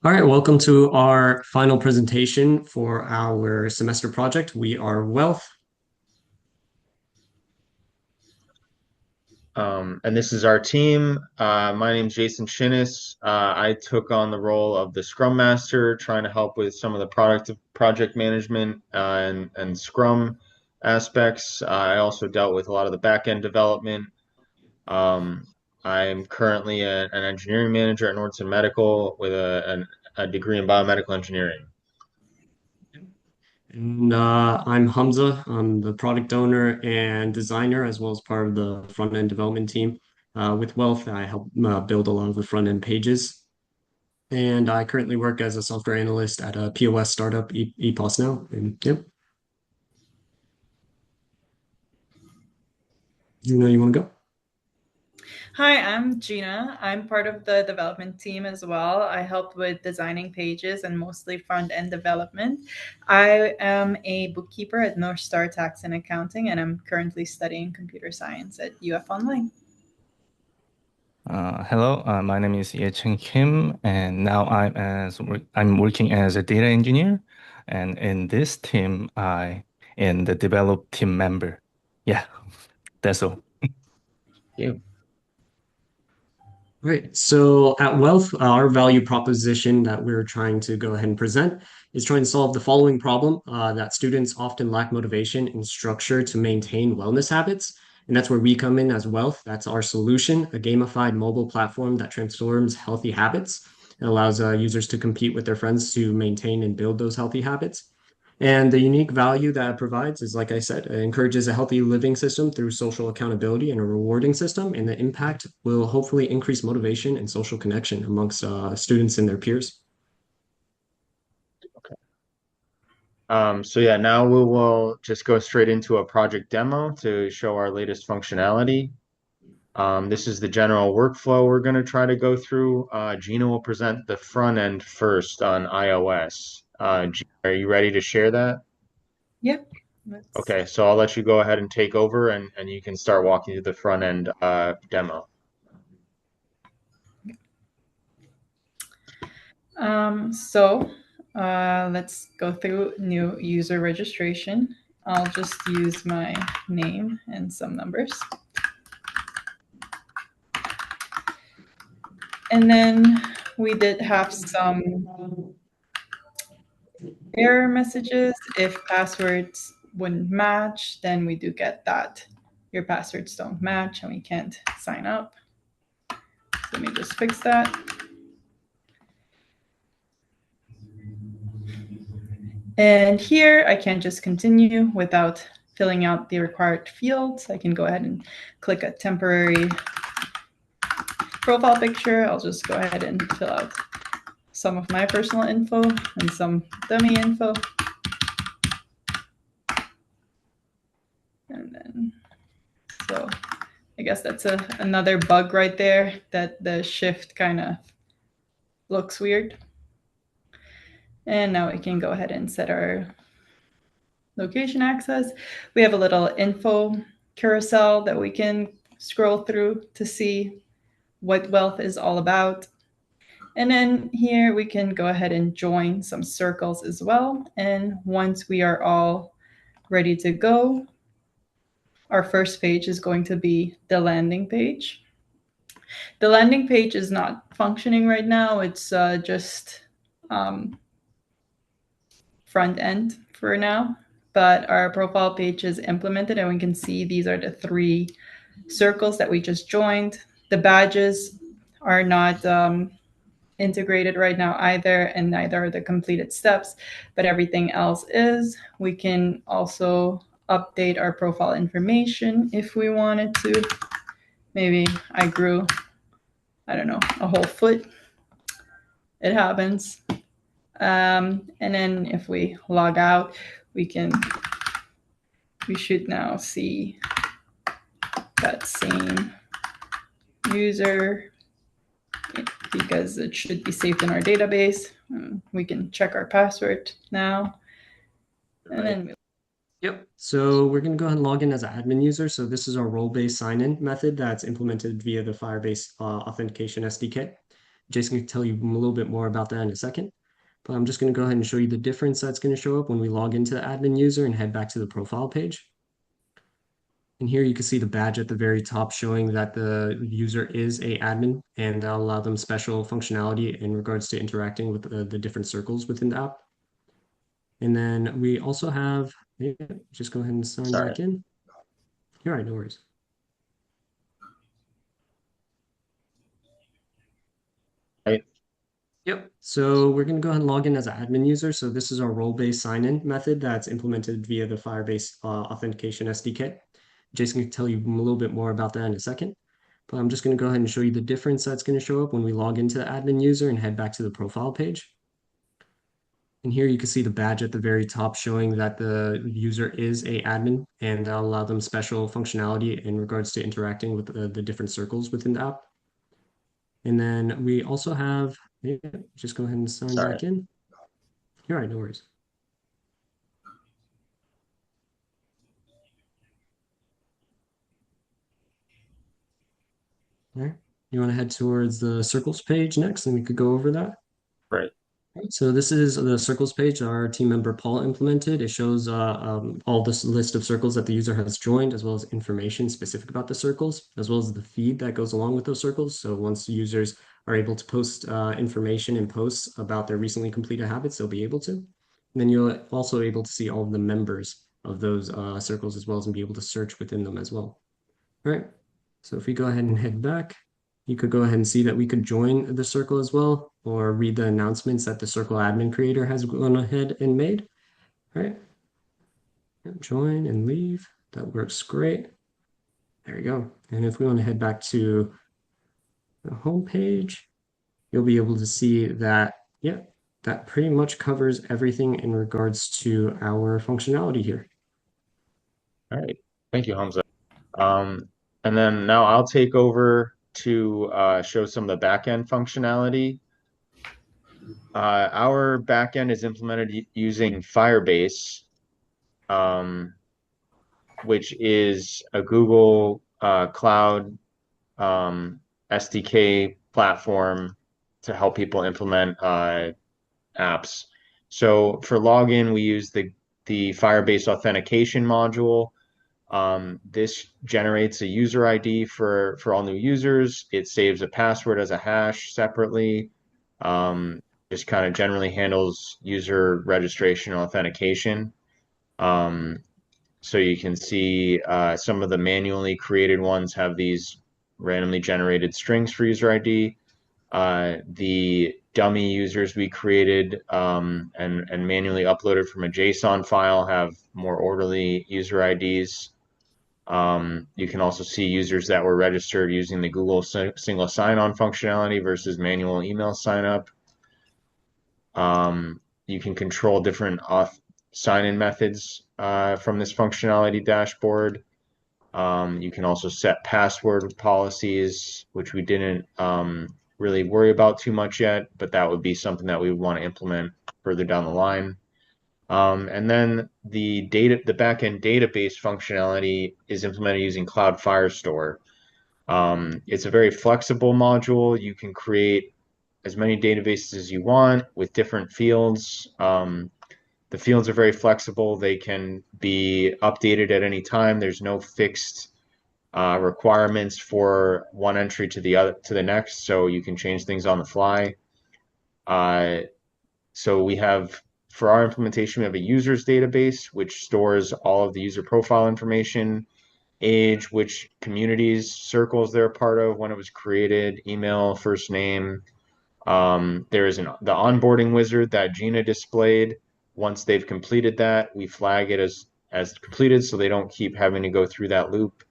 All right, welcome to our final presentation for our semester project. We are Wellth. And this is our team. My name's Jason Shinnis. I took on the role of the Scrum Master, trying to help with some of the project management and Scrum aspects. I also dealt with a lot of the back end development. Um, I'm currently an engineering manager at Nordson Medical with a degree in biomedical engineering. And I'm Hamza. I'm the product owner and designer, as well as part of the front end development team. With Wellth, I help build a lot of the front end pages. And I currently work as a software analyst at a POS startup, EPOS now. And yep, you want to go? Hi, I'm Gina. I'm part of the development team as well. I help with designing pages and mostly front end development. I am a bookkeeper at North Star Tax and Accounting, and I'm currently studying computer science at UF Online. Hello, my name is Ye-Cheng Kim, and now I'm working as a data engineer, and in this team, I am the develop team member. Yeah, that's all. You. Great. So at Wellth, our value proposition that we're trying to go ahead and present is trying to solve the following problem that students often lack motivation and structure to maintain wellness habits. And that's where we come in as Wellth. That's our solution, a gamified mobile platform that transforms healthy habits and allows users to compete with their friends to maintain and build those healthy habits. And the unique value that it provides is, like I said, it encourages a healthy living system through social accountability and a rewarding system. And the impact will hopefully increase motivation and social connection amongst students and their peers. So yeah, now we will just go straight into a project demo to show our latest functionality. This is the general workflow we're going to try to go through. Gina will present the front end first on iOS. Gina, are you ready to share that? Yep. Let's Okay, so I'll let you go ahead and take over and you can start walking through the front end demo. let's go through new user registration. I'll just use my name and some numbers. And then we did have some error messages. If passwords wouldn't match, then we do get that your passwords don't match and we can't sign up. So let me just fix that. And here I can just continue without filling out the required fields. I can go ahead and click a temporary profile picture. I'll just go ahead and fill out some of my personal info and some dummy info. And then, so I guess that's another bug right there, that the shift kind of looks weird. And now we can go ahead and set our location access. We have a little info carousel that we can scroll through to see what Wellth is all about. And then here we can go ahead and join some circles as well. And once we are all ready to go, our first page is going to be the landing page. The landing page is not functioning right now. It's just front end for now, but our profile page is implemented and we can see these are the three circles that we just joined. The badges are not integrated right now either, and neither are the completed steps, but everything else is. We can also update our profile information if we wanted to. Maybe I grew, I don't know, a whole foot. It happens. And then if we log out, we should now see that same user because it should be saved in our database. We can check our password now. And then Yep. So we're going to go ahead and log in as an admin user. So this is our role-based sign-in method that's implemented via the Firebase authentication SDK. Jason can tell you a little bit more about that in a second. But I'm just going to go ahead and show you the difference that's going to show up when we log into the admin user and head back to the profile page. And here you can see the badge at the very top showing that the user is a admin, and that'll allow them special functionality in regards to interacting with the different circles within the app. And then we also have, yeah, just go ahead and sign Sorry. back in. All right, no worries. Right. Yep. So we're going to go ahead and log in as an admin user. So this is our role-based sign-in method that's implemented via the Firebase authentication SDK. Jason can tell you a little bit more about that in a second. But I'm just going to go ahead and show you the difference that's going to show up when we log into the admin user and head back to the profile page. And here you can see the badge at the very top showing that the user is a admin, and that'll allow them special functionality in regards to interacting with the different circles within the app. And then we also have, yeah, just go ahead and sign Sorry. back in. All right, no worries. All right. You want to head towards the circles page next, and we could go over that. Right. Right, so this is the circles page our team member Paul implemented. It shows all this list of circles that the user has joined, as well as information specific about the circles, as well as the feed that goes along with those circles. So once the users are able to post information and posts about their recently completed habits, they'll be able to. And then you're also able to see all of the members of those circles as well as and be able to search within them as well. All right, so if we go ahead and head back, you could go ahead and see that we could join the circle as well, or read the announcements that the circle admin creator has gone ahead and made. All right. Join and leave. That works great. There you go. And if we want to head back to the home page, you'll be able to see that, yeah, that pretty much covers everything in regards to our functionality here. All right. Thank you, Hamza. And then now I'll take over to show some of the backend functionality. Our backend is implemented using Firebase, which is a Google Cloud SDK platform to help people implement apps. So for login, we use the Firebase authentication module. This generates a user ID for all new users. It saves a password as a hash separately. Just kind of generally handles user registration and authentication. So you can see some of the manually created ones have these randomly generated strings for user ID. The dummy users we created and manually uploaded from a JSON file have more orderly user IDs. You can also see users that were registered using the Google single sign-on functionality versus manual email sign-up. You can control different sign-in methods from this functionality dashboard. You can also set password policies, which we didn't really worry about too much yet, but that would be something that we would want to implement further down the line. And then the backend database functionality is implemented using Cloud Firestore. It's a very flexible module. You can create as many databases as you want with different fields. The fields are very flexible. They can be updated at any time. There's no fixed requirements for one entry to the next, so you can change things on the fly. So we have, for our implementation, we have a users database which stores all of the user profile information, age, which communities, circles they're a part of, when it was created, email, first name. There is the onboarding wizard that Gina displayed. Once they've completed that, we flag it as completed so they don't keep having to go through that loop.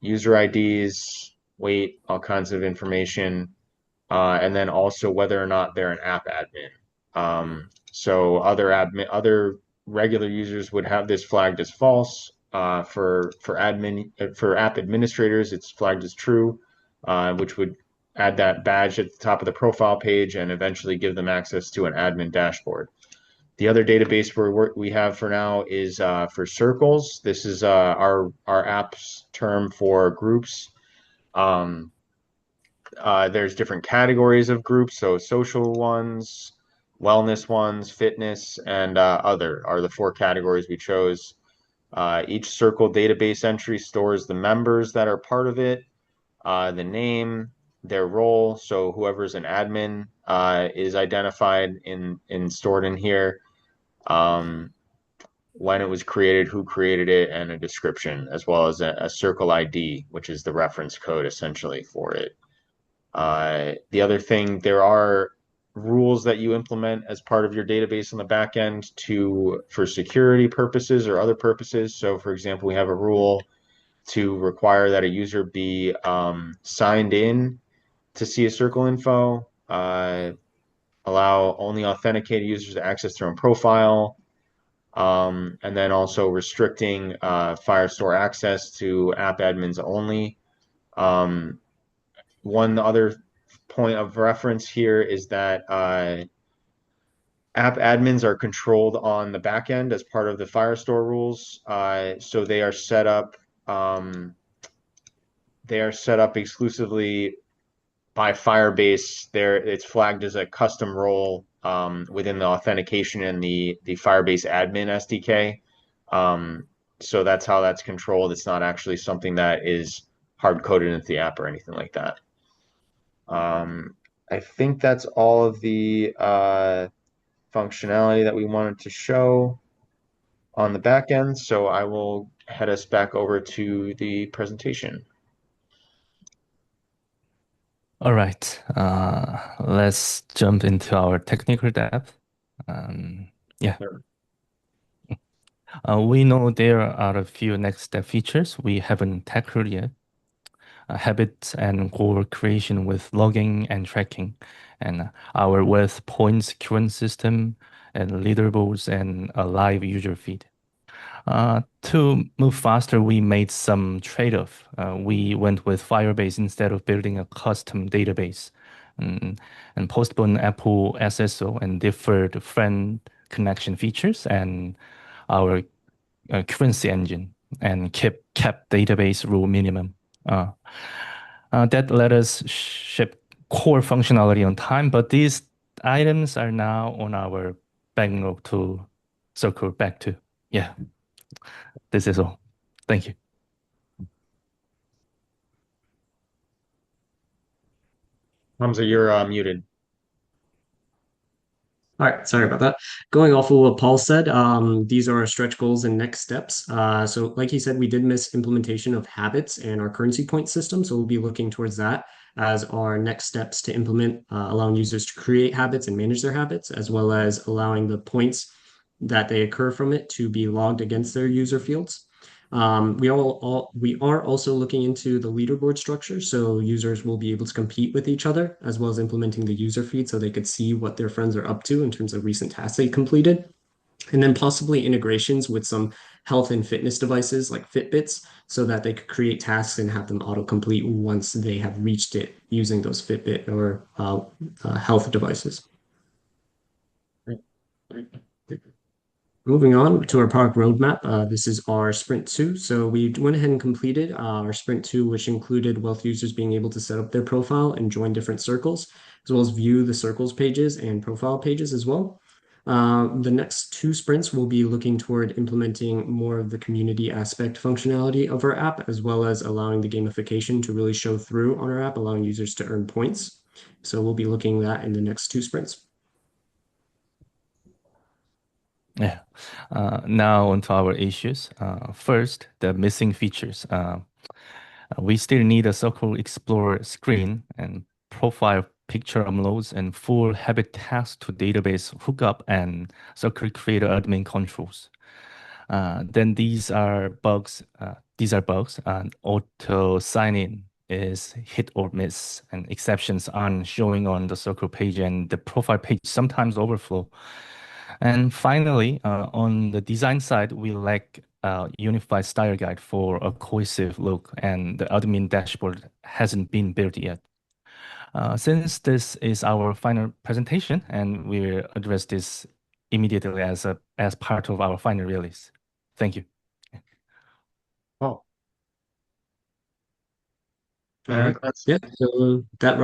User IDs, weight, all kinds of information, and then also whether or not they're an app admin. So other regular users would have this flagged as false. For app administrators, it's flagged as true, which would add that badge at the top of the profile page and eventually give them access to an admin dashboard. The other database we have for now is for circles. This is our app's term for groups. there's different categories of groups, so social ones, wellness ones, fitness, and other are the four categories we chose. Each circle database entry stores the members that are part of it, the name, their role. So whoever's an admin is identified in stored in here. When it was created, who created it, and a description, as well as a circle ID, which is the reference code essentially for it. The other thing, there are rules that you implement as part of your database on the back end for security purposes or other purposes. So for example, we have a rule to require that a user be signed in to see a circle info, allow only authenticated users to access their own profile, and then also restricting Firestore access to app admins only. One other point of reference here is that app admins are controlled on the back end as part of the Firestore rules. So they are set up exclusively by Firebase. It's flagged as a custom role within the authentication and the Firebase admin SDK. So that's how that's controlled. It's not actually something that is hard coded into the app or anything like that. I think that's all of the functionality that we wanted to show on the back end. So I will head us back over to the presentation. All right, let's jump into our technical depth. Yeah. Sure. We know there are a few next step features we haven't tackled yet. Habits and goal creation with logging and tracking, and our Wellth points current system, and leaderboards, and a live user feed. To move faster, we made some trade-off. We went with Firebase instead of building a custom database, and postponed Apple SSO and deferred friend connection features and our currency engine, and kept database rule minimum. That let us ship core functionality on time, but these items are now on our backlog to circle back to. Yeah, this is all. Thank you. Hamza, you're muted. All right, sorry about that. Going off of what Paul said, these are our stretch goals and next steps. So like he said, we did miss implementation of habits and our currency point system. So we'll be looking towards that as our next steps to implement, allowing users to create habits and manage their habits, as well as allowing the points that they occur from it to be logged against their user fields. We are also looking into the leaderboard structure, so users will be able to compete with each other, as well as implementing the user feed so they could see what their friends are up to in terms of recent tasks they completed. And then possibly integrations with some health and fitness devices like Fitbits so that they could create tasks and have them autocomplete once they have reached it using those Fitbit or health devices. Moving on to our product roadmap, this is our Sprint 2. So we went ahead and completed our Sprint 2, which included Wellth users being able to set up their profile and join different circles, as well as view the circles pages and profile pages as well. The next two sprints will be looking toward implementing more of the community aspect functionality of our app, as well as allowing the gamification to really show through on our app, allowing users to earn points. So we'll be looking at that in the next two sprints. Yeah. Now onto our issues. First, the missing features. We still need a Circle Explorer screen and profile picture uploads and full habit task to database hookup and Circle Creator admin controls. Then these are bugs. And auto sign in is hit or miss, and exceptions aren't showing on the Circle page, and the profile page sometimes overflow. And finally, on the design side, we lack a unified style guide for a cohesive look, and the admin dashboard hasn't been built yet. Since this is our final presentation, and we'll address this immediately as part of our final release. Thank you. Oh. All right. Yeah, so that